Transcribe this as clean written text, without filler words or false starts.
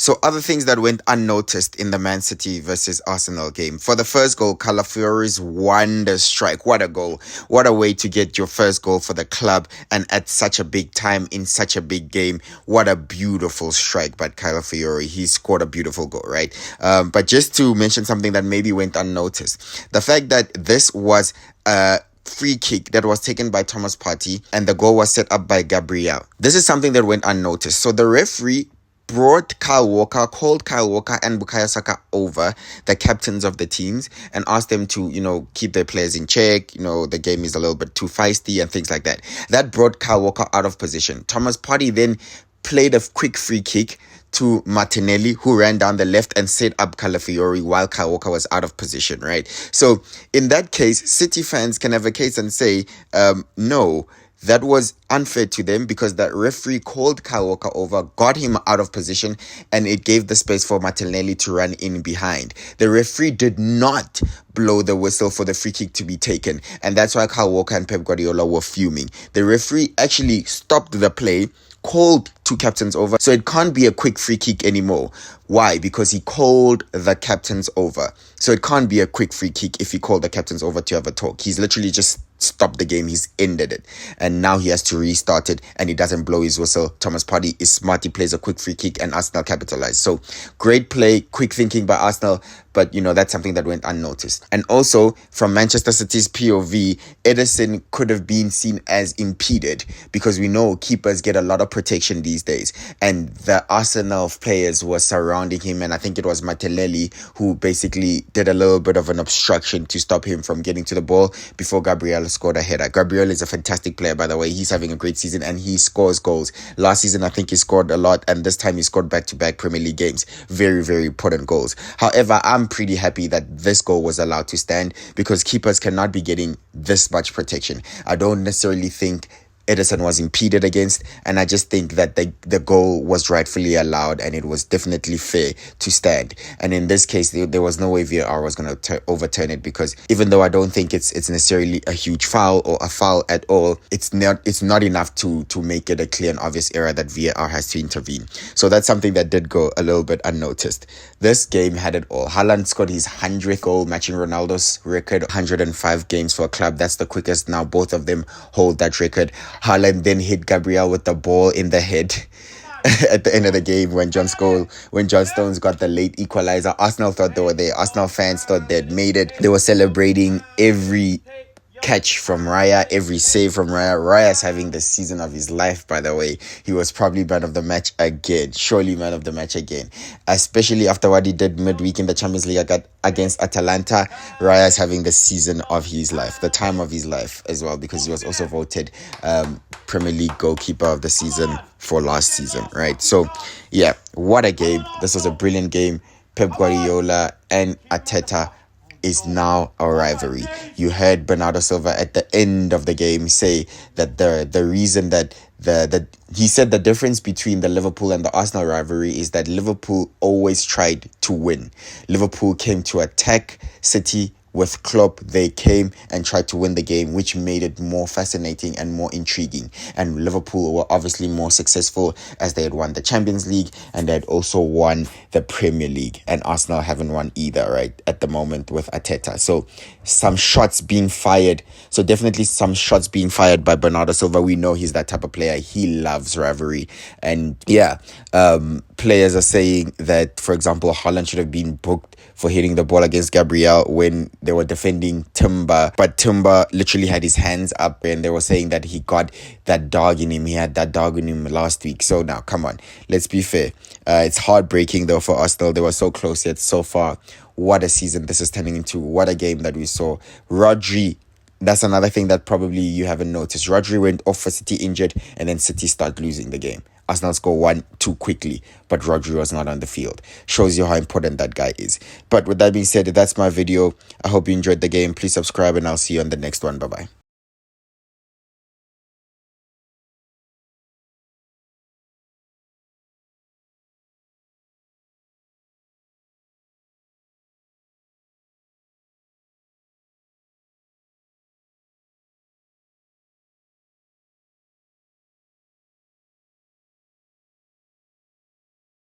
So other things that went unnoticed in the Man City versus Arsenal game. For the first goal, Calafiori's wonder strike. What a goal. What a way to get your first goal for the club and at such a big time in such a big game. What a beautiful strike by Calafiori. He scored a beautiful goal, right? But just to mention something that maybe went unnoticed. The fact that this was a free kick that was taken by Thomas Partey and the goal was set up by Gabriel. This is something that went unnoticed. So the referee called Kyle Walker and Bukayo Saka over, the captains of the teams, and asked them to, keep their players in check. The game is a little bit too feisty and things like that. That brought Kyle Walker out of position. Thomas Partey then played a quick free kick to Martinelli, who ran down the left and set up Calafiori while Kyle Walker was out of position, right? So in that case, City fans can have a case and say, no, that was unfair to them because that referee called Kyle Walker over, got him out of position, and it gave the space for Martinelli to run in behind. The referee did not blow the whistle for the free kick to be taken, and that's why Kyle Walker and Pep Guardiola were fuming. The referee actually stopped the play, called two captains over, so it can't be a quick free kick anymore. Why? Because he called the captains over. So it can't be a quick free kick if he called the captains over to have a talk. He's literally just stopped the game. He's ended it. And now he has to restart it and he doesn't blow his whistle. Thomas Partey is smart. He plays a quick free kick and Arsenal capitalized. So great play, quick thinking by Arsenal. But, that's something that went unnoticed. And also, from Manchester City's POV, Ederson could have been seen as impeded because we know keepers get a lot of protection these days. And the Arsenal of players were surrounding him. And I think it was Martinelli who basically did a little bit of an obstruction to stop him from getting to the ball before Gabriel scored a header. Gabriel is a fantastic player, by the way. He's having a great season and he scores goals. Last season, I think he scored a lot. And this time he scored back-to-back Premier League games. Very, very important goals. However, I'm pretty happy that this goal was allowed to stand because keepers cannot be getting this much protection. I don't necessarily think Ederson was impeded against, and I just think that the goal was rightfully allowed and it was definitely fair to stand. And in this case, there was no way VAR was going to overturn it because even though I don't think it's necessarily a huge foul or a foul at all, it's not enough to make it a clear and obvious error that VAR has to intervene. So that's something that did go a little bit unnoticed. This game had it all. Haaland scored his 100th goal, matching Ronaldo's record, 105 games for a club. That's the quickest now. Both of them hold that record. Haaland then hit Gabriel with the ball in the head at the end of the game when John Stones got the late equalizer. Arsenal thought they were there. Arsenal fans thought they'd made it. They were celebrating every catch from Raya, every save from Raya. Raya's having the season of his life, by the way. He was probably man of the match again. Surely man of the match again. Especially after what he did midweek in the Champions League against Atalanta. Raya's having the season of his life, the time of his life as well, because he was also voted Premier League goalkeeper of the season for last season, right? So, yeah, what a game. This was a brilliant game. Pep Guardiola and Arteta is now a rivalry. You heard Bernardo Silva at the end of the game say that the reason that he said the difference between the Liverpool and the Arsenal rivalry is that Liverpool always tried to win. Liverpool came to attack City. With Klopp, they came and tried to win the game, which made it more fascinating and more intriguing. And Liverpool were obviously more successful as they had won the Champions League and they had also won the Premier League. And Arsenal haven't won either, right, at the moment with Arteta. So some shots being fired. So definitely some shots being fired by Bernardo Silva. We know he's that type of player. He loves rivalry. And yeah, players are saying that, for example, Haaland should have been booked for hitting the ball against Gabriel when they were defending Timber. But Timber literally had his hands up and they were saying that he got that dog in him. He had that dog in him last week. So now, come on, let's be fair. It's heartbreaking though for Arsenal. They were so close yet so far. What a season this is turning into. What a game that we saw. Rodri, that's another thing that probably you haven't noticed. Rodri went off for City injured and then City started losing the game. Arsenal score 1-2 quickly, but Rodri was not on the field. Shows you how important that guy is. But with that being said, that's my video. I hope you enjoyed the game. Please subscribe and I'll see you on the next one. Bye-bye.